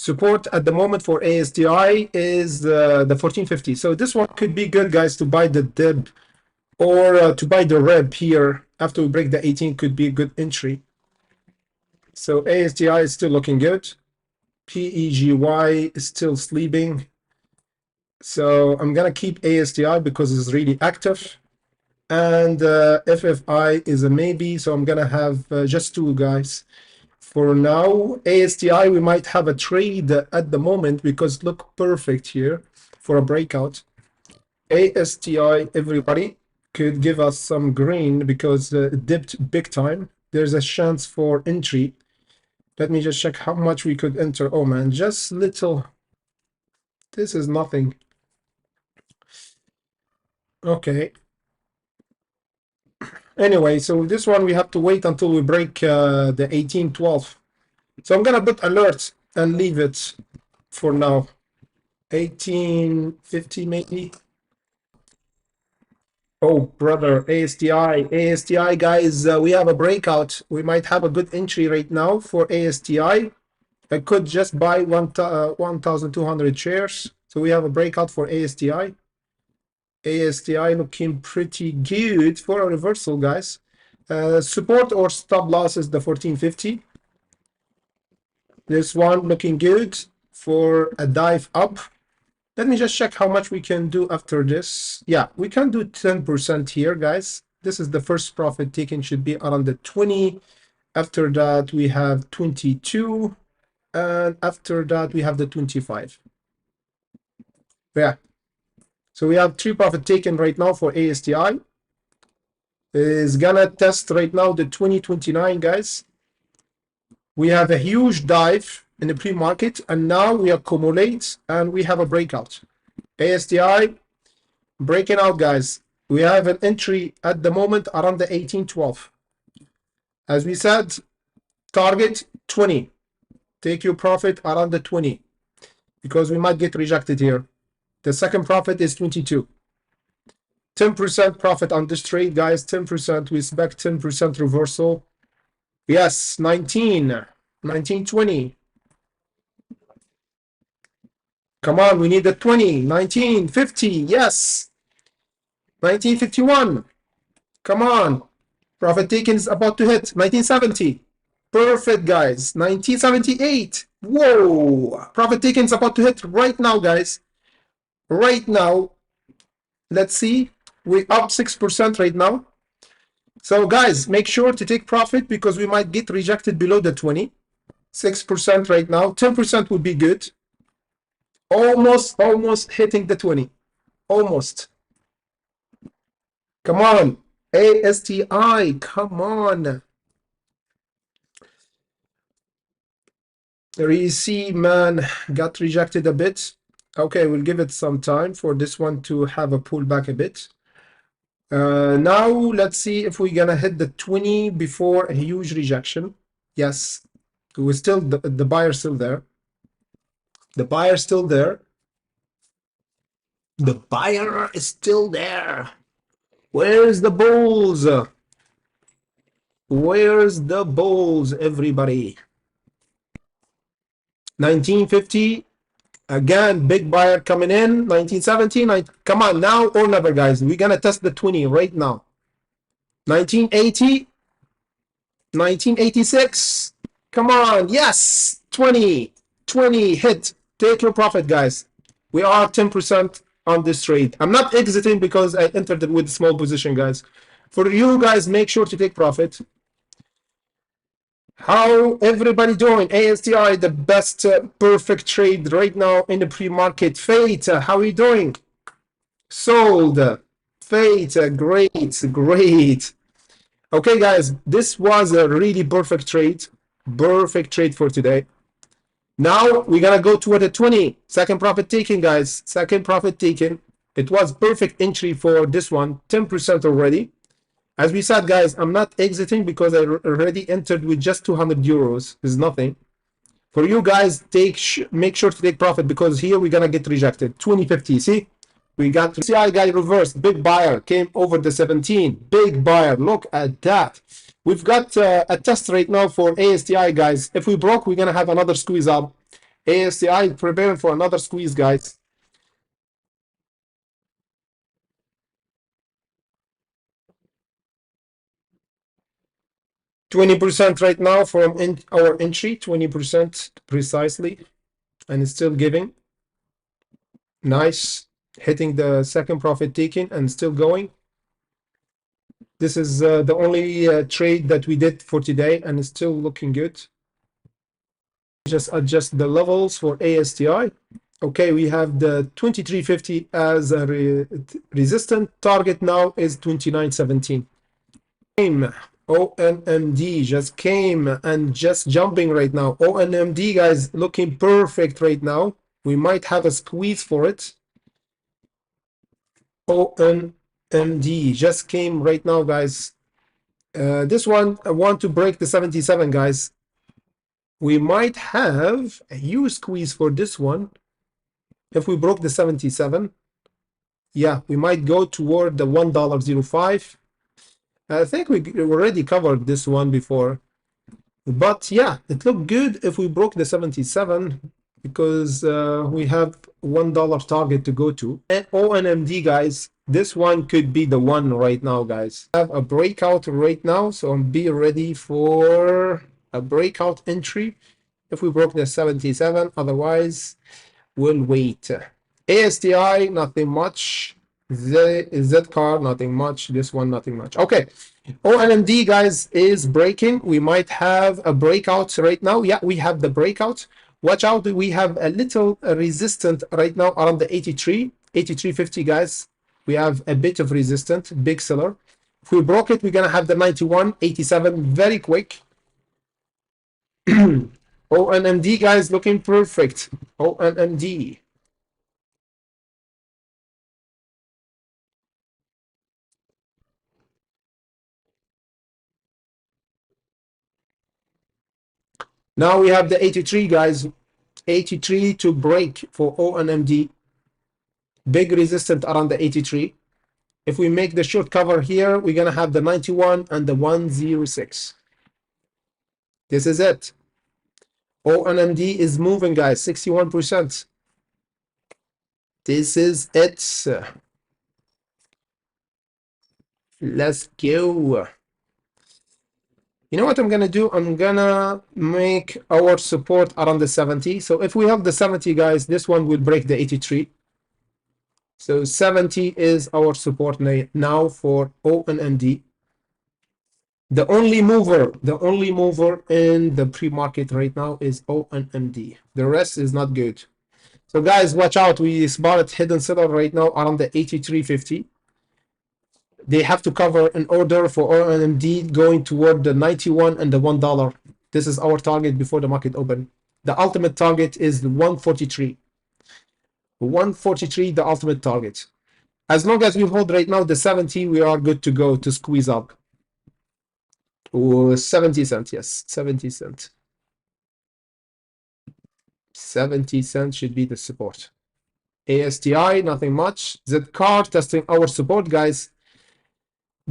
Support at the moment for ASTI is the 1450. So this one could be good, guys, to buy the dip or to buy the rep here after we break the 18 could be a good entry. So ASTI is still looking good. PEGY is still sleeping. So I'm gonna keep ASTI because it's really active. And FFI is a maybe, so I'm gonna have just two, guys. For now, ASTI, we might have a trade at the moment because look perfect here for a breakout. ASTI, everybody, could give us some green because it dipped big time. There's a chance for entry. Let me just check how much we could enter. Oh man, just little. This is nothing. Okay. Anyway, so this one we have to wait until we break the 1812. So I'm gonna put alert and leave it for now. 1850 maybe. Oh brother, ASTI guys, we have a breakout. We might have a good entry right now for ASTI. I could just buy 1,200 shares. So we have a breakout for ASTI. ASTI looking pretty good for a reversal, guys. Support or stop loss is the 1450. This one looking good for a dive up. Let me just check how much we can do after this. Yeah, we can do 10% here, guys. This is the first profit taken, should be around the 20. After that, we have 22. And after that, we have the 25. Yeah. So we have 3 profit taken right now for ASTI. Is gonna test right now the 2029, guys. We have a huge dive in the pre-market, and now we accumulate and we have a breakout. ASTI breaking out, guys. We have an entry at the moment around the 1812. As we said, target 20. Take your profit around the 20 because we might get rejected here. The second profit is 22. 10% profit on this trade, guys. 10%. We expect 10% reversal. Yes, 19, 1920. Come on, we need the 20. 1950. Yes. 1951. Come on. Profit taken is about to hit. 1970. Perfect, guys. 1978. Whoa. Profit taken is about to hit right now, guys. Right now. Let's see. We're up 6% right now. So, guys, make sure to take profit because we might get rejected below the 20. 6% right now. 10% would be good. Almost hitting the 20. Almost. Come on. ASTI. Come on. REC, man, got rejected a bit. Okay, we'll give it some time for this one to have a pullback a bit. Now let's see if we're gonna hit the 20 before a huge rejection. Yes, we're still the buyer's still there. The buyer's still there. The buyer is still there. Where's the bulls? Where's the bulls, everybody? 1950. Again, big buyer coming in. 1970. Come on, now or never, guys. We're gonna test the 20 right now. 1980. 1986. Come on. Yes. 20. 20 hit. Take your profit, guys. We are 10% on this trade. I'm not exiting because I entered it with small position, guys. For you guys, make sure to take profit. How everybody doing? ASTI, the best perfect trade right now in the pre-market. Fate, how are you doing? Sold. Fate, great. Okay, guys, this was a really perfect trade. Perfect trade for today. Now we're gonna go toward the 20. Second profit taken, guys. Second profit taken. It was perfect entry for this one. 10% already. As we said, guys, I'm not exiting because I already entered with just 200 euros. It's nothing. For you guys, make sure to take profit because here we're gonna get rejected. 2050. See, we got CI guy reversed. Big buyer came over the 17. Big buyer. Look at that. We've got a test right now for ASTI, guys. If we broke, we're gonna have another squeeze up. ASTI preparing for another squeeze, guys. %20 right now from our entry, 20% precisely, and it's still giving. Nice, hitting the second profit taking and still going. This is the only trade that we did for today, and it's still looking good. Just adjust the levels for ASTI. Okay, we have the 2350 as a resistant. Target now is 2917. ONMD just came and just jumping right now. ONMD, guys, looking perfect right now. We might have a squeeze for it. ONMD just came right now, guys. This one, I want to break the 77, guys. We might have a huge squeeze for this one. If we broke the 77, yeah, we might go toward the $1.05. I think we already covered this one before. But yeah, it looked good if we broke the 77 because we have $1 target to go to. And ONMD, guys, this one could be the one right now, guys. I have a breakout right now, so be ready for a breakout entry if we broke the 77. Otherwise, we'll wait. ASTI, nothing much. ZCAR, nothing much. This one, nothing much. Okay. ONMD, guys, is breaking. We might have a breakout right now. Yeah, we have the breakout. Watch out. We have a little resistant right now around the 8350, guys. We have a bit of resistance, big seller. If we broke it, we're going to have the 91.87 very quick. ONMD, guys, looking perfect. ONMD. Now we have the 83, guys. 83 to break for ONMD. Big resistance around the 83. If we make the short cover here, we're going to have the 91 and the 106. This is it. ONMD is moving, guys, 61%. This is it. Let's go. You know what I'm going to do? I'm going to make our support around the 70. So if we have the 70, guys, this one will break the 83. So 70 is our support now for ONMD. The only mover in the pre-market right now is ONMD. The rest is not good. So guys, watch out. We spotted hidden seller right now around the 83.50. They have to cover an order for ONMD going toward the 91 and the $1. This is our target before the market open. The ultimate target is the 143. 143, the ultimate target. As long as we hold right now the 70, we are good to go to squeeze up. Oh, 70 cents, yes, 70 cents. 70 cents should be the support. ASTI, nothing much. ZCAR testing our support, guys.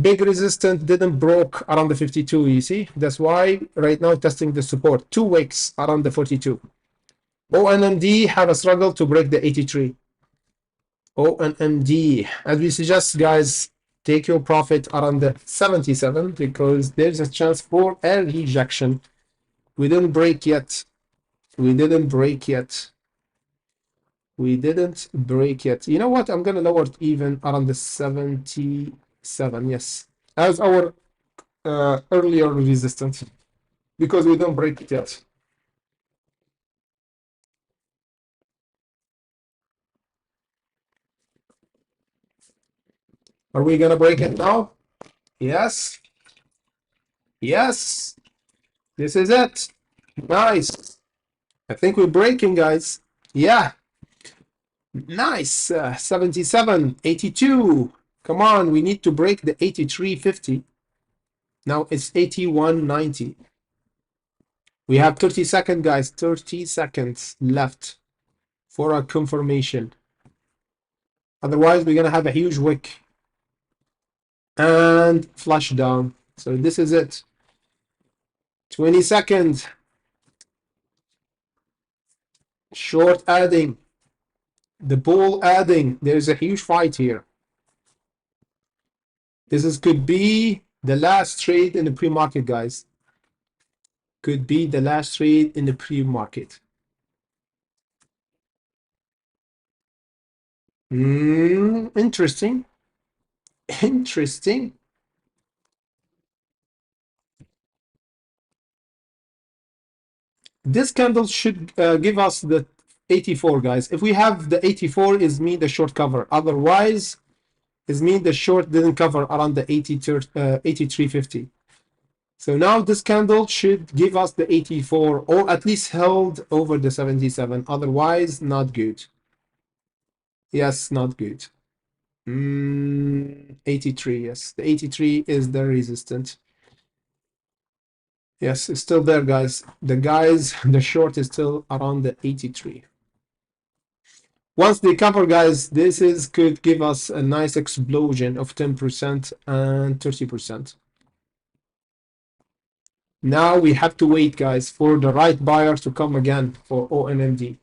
Big resistance didn't broke around the 52, you see? That's why right now testing the support. 2 wicks around the 42. ONMD have a struggle to break the 83. ONMD, as we suggest, guys, take your profit around the 77 because there's a chance for a rejection. We didn't break yet. We didn't break yet. We didn't break yet. You know what? I'm going to lower it even around the 77. Yes. As our earlier resistance because we don't break it yet. Are we going to break it now? Yes. Yes. This is it. Nice. I think we're breaking, guys. Yeah. Nice. 77, 82. Come on, we need to break the 83.50. Now it's 81.90. We have 30 seconds, guys. 30 seconds left for a confirmation. Otherwise, we're going to have a huge wick and flush down. So this is it. 20 seconds. Short adding. The bull adding. There's a huge fight here. Could be the last trade in the pre-market, guys. Could be the last trade in the pre-market. Interesting. Interesting. This candle should give us the 84, guys. If we have the 84, is mean the short cover. Otherwise, is mean the short didn't cover around the 83.50. So now this candle should give us the 84, or at least held over the 77. Otherwise, not good. Yes, not good. 83, yes. The 83 is the resistance. Yes, it's still there, guys. The short is still around the 83. Once they cover, guys, could give us a nice explosion of 10% and 30%. Now we have to wait, guys, for the right buyer to come again for ONMD.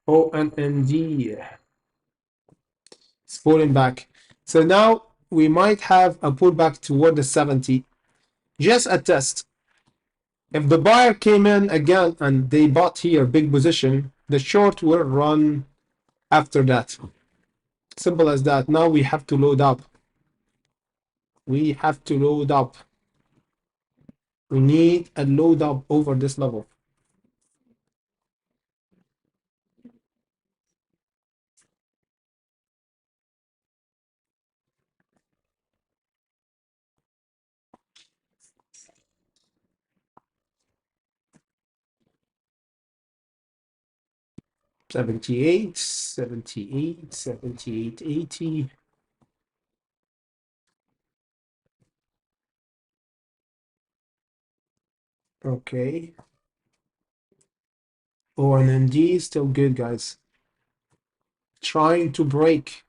ONMD. It's pulling back. So now we might have a pullback toward the 70. Just a test. If the buyer came in again and they bought here big position, the short will run after that. Simple as that. Now we have to load up. We have to load up. We need a load up over this level. $78, $78, $78.80. Okay. ONMD still good, guys. Trying to break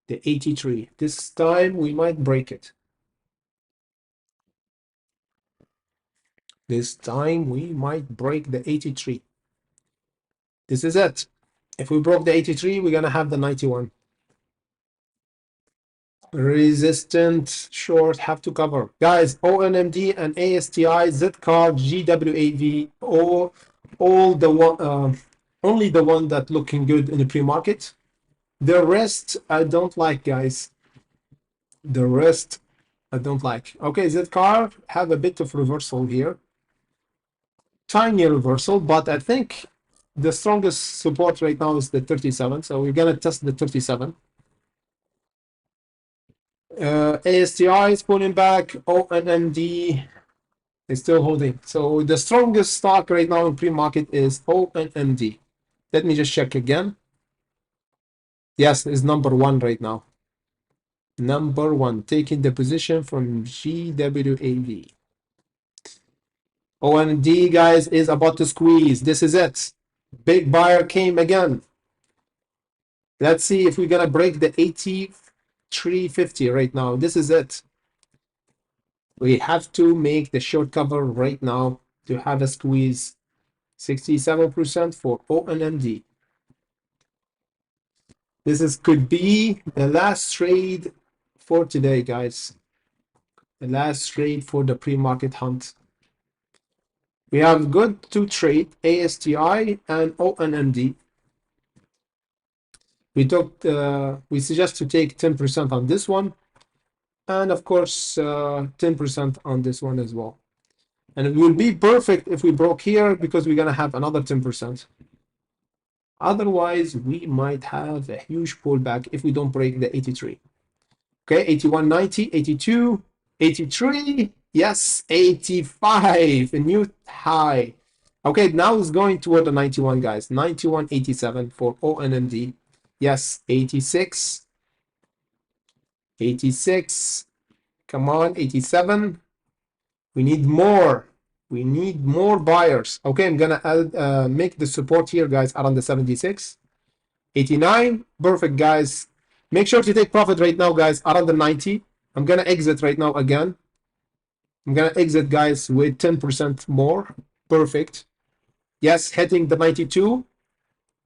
the 83. This time we might break it. This time we might break the 83. This is it. If we broke the 83, we're gonna have the 91. Resistant short have to cover. Guys, ONMD and ASTI, Zcard, GWAV, all the one, only the one that looking good in the pre-market. The rest I don't like, guys. The rest I don't like. Okay, Zcard have a bit of reversal here. Tiny reversal, but I think the strongest support right now is the 37. So we're gonna test the 37. ASTI is pulling back. ONMD is still holding. So the strongest stock right now in pre-market is ONMD. Let me just check again. Yes, is number one right now. Number one, taking the position from GWAV. ONMD, guys, is about to squeeze. This is it. Big buyer came again. Let's see if we're gonna break the 83.50 right now. This is it. We have to make the short cover right now to have a squeeze. 67% for ONMD. Could be the last trade for today, guys. The last trade for the pre-market hunt. We have good to trade ASTI and ONMD. We suggest to take 10% on this one, and of course 10% on this one as well. And it will be perfect if we broke here because we're gonna have another 10%. Otherwise, we might have a huge pullback if we don't break the 83. Okay, 81.90, 82, 83, yes, 85, a new high. Okay, now it's going toward the 91, guys. 91.87 for ONMD. Yes, 86, 86. Come on, 87. We need more. We need more buyers. Okay, I'm gonna add, make the support here, guys, around the 76. 89, perfect, guys. Make sure to take profit right now, guys, around the 90. I'm gonna exit right now again. I'm gonna exit, guys, with 10% more. Perfect. Yes, hitting the 92.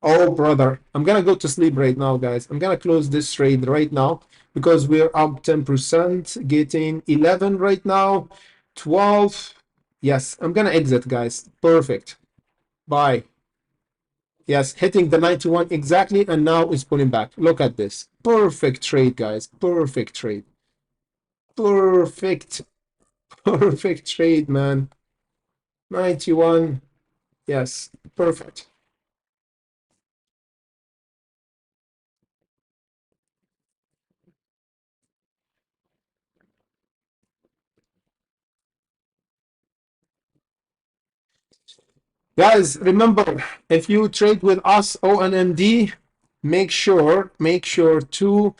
Oh, brother. I'm gonna go to sleep right now, guys. I'm gonna close this trade right now because we're up 10%, getting 11 right now, 12. Yes, I'm gonna exit, guys. Perfect. Bye. Yes, hitting the 91 exactly, and now it's pulling back. Look at this. Perfect trade, guys. Perfect trade. Perfect. Perfect trade, man. 91. Yes, perfect. Guys, remember, if you trade with us, ONMD, make sure to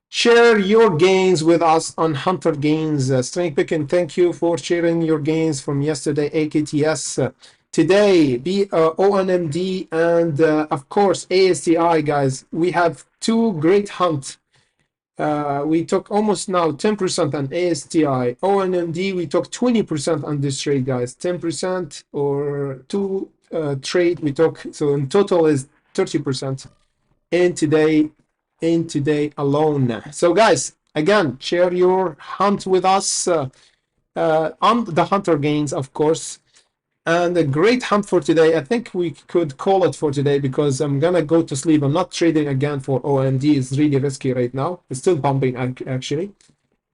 share your gains with us on Hunter Gains. Strength Picking, thank you for sharing your gains from yesterday, AKTS. Today, ONMD, and of course, ASTI, guys. We have two great hunts. We took almost now 10% on ASTI. ONMD, we took 20% on this trade, guys. 10% or two trade we took. So in total is 30% in today alone. So guys, again, share your hunt with us on the Hunter Gains, of course. And a great hunt for today. I think we could call it for today because I'm gonna go to sleep. I'm not trading again for OMD. It's really risky right now. It's still pumping actually.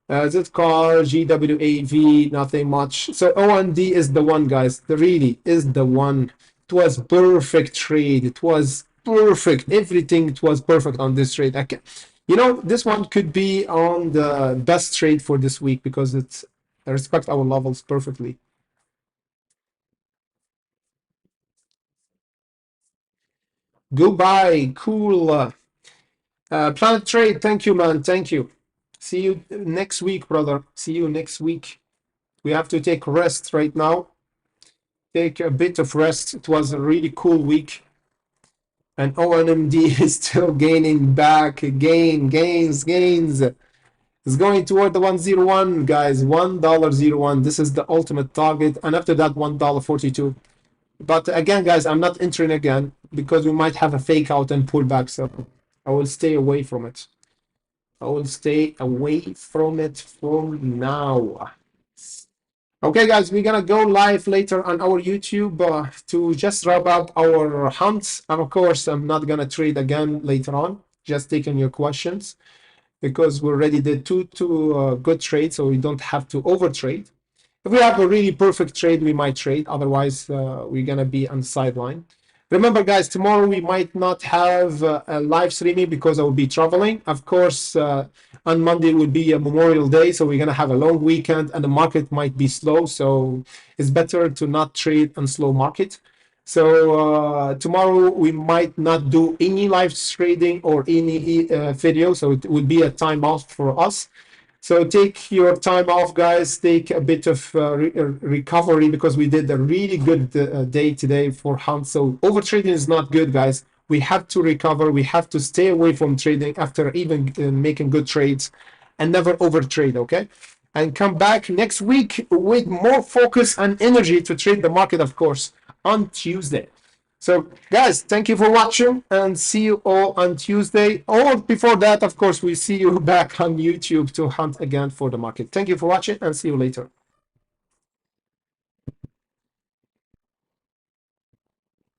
This car GWAV, nothing much. So OMD is the one, guys. The really is the one. It was perfect trade. It was perfect. Everything it was perfect on this trade. You know, this one could be on the best trade for this week because it's I respect our levels perfectly. Goodbye. Cool. Planet Trade, thank you, man. Thank you. See you next week, brother. See you next week. We have to take rest right now. Take a bit of rest. It was a really cool week. And ONMD is still gaining back. Gains. It's going toward the 101, guys. $1.01. This is the ultimate target. And after that, $1.42. But again, guys, I'm not entering again because we might have a fake out and pull back. So I will stay away from it. I will stay away from it for now. Okay, guys, we're gonna go live later on our YouTube to just wrap up our hunts. And of course, I'm not gonna trade again later on. Just taking your questions because we already did two good trades, so we don't have to over trade. If we have a really perfect trade, we might trade. Otherwise, we're gonna be on the sideline. Remember, guys, tomorrow we might not have a live streaming because I will be traveling. Of course, on Monday will be a Memorial Day, so we're gonna have a long weekend, and the market might be slow. So it's better to not trade on slow market. So tomorrow we might not do any live trading or any video, so it will be a time off for us. So take your time off, guys. Take a bit of recovery because we did a really good day today for hunt. So over trading is not good, guys. We have to recover. We have to stay away from trading after even making good trades and never over trade, okay? And come back next week with more focus and energy to trade the market, of course, on Tuesday. So, guys, thank you for watching and see you all on Tuesday. Or before that, of course, we see you back on YouTube to hunt again for the market. Thank you for watching and see you later.